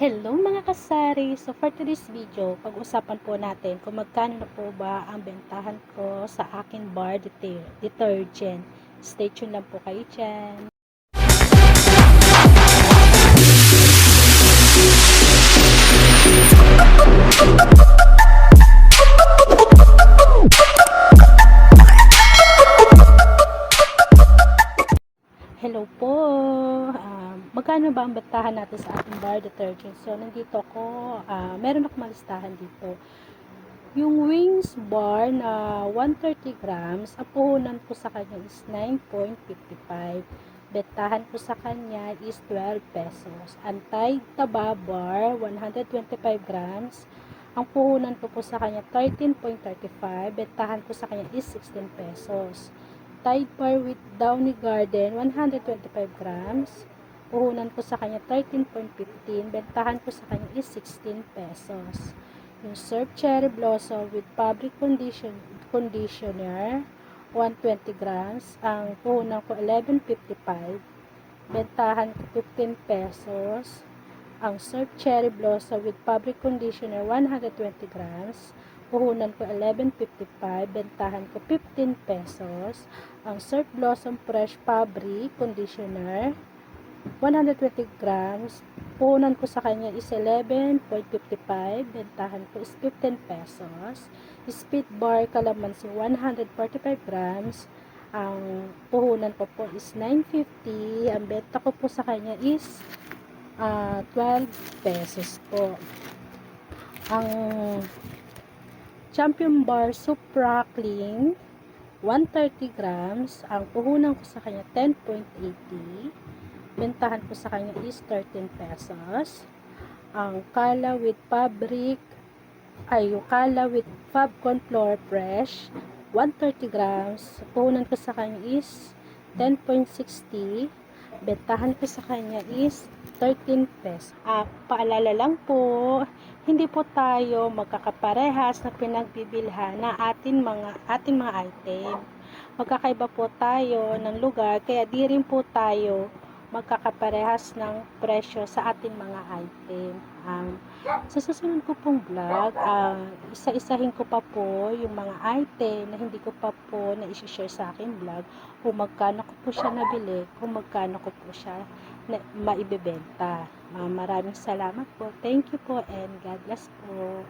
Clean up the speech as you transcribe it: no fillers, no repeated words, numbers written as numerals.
Hello mga kasari! So for today's video, pag-usapan po natin kung magkano na po ba ang bentahan ko sa aking bar detergent. Stay tuned lang po kayo dyan. Hello po! Magkano ba ang bentahan natin sa ating bar detergent? So nandito ako, meron akong malistahan dito. Yung wings bar na 130 grams, ang puhunan ko sa kanya is 9.55. Bentahan ko sa kanya is 12 pesos. Ang Tide Taba bar, 125 grams, ang puhunan ko po sa kanya 13.35. Bentahan ko sa kanya is 16 pesos. Tide bar with Downy Garden, 125 grams, puhunan ko sa kanya 13.15. Bentahan ko sa kanya is 16 pesos. Yung Surf Cherry Blossom with Fabric Conditioner, 120 grams. Ang puhunan ko 11.55. Bentahan ko 15 pesos. Ang Surf Cherry Blossom with Fabric Conditioner, 120 grams. Puhunan ko 11.55. Bentahan ko 15 pesos. Ang Surf Blossom Fresh Fabric Conditioner, 120 grams. Puhunan ko sa kanya is 11.55. Bentahan ko is 15 pesos. Speed Bar Calamansi, 145 grams. Ang puhunan ko po is 9.50. Ang benta ko po sa kanya is 12 pesos po. Ang Champion Bar Supra Clean, 130 grams. Ang puhunan ko sa kanya 10.80. Bentahan ko sa kanya is 13 pesos. Ang Kala with Fabcon Floor Fresh, 130 grams. Puhunan ko sa kanya is 10.60. Bentahan ko sa kanya is 13 pesos. Paalala lang po, hindi po tayo magkakaparehas na pinagbibilhan na ating mga item. Magkakaiba po tayo ng lugar, kaya di rin po tayo magkakaparehas ng presyo sa ating mga item. Sa susunod ko pong vlog, isa-isahin ko pa po yung mga item na hindi ko pa po na-share sa aking vlog, kung magkano ko po siya nabili, kung magkano ko po siya maibebenta. Maraming salamat po. Thank you po and God bless po.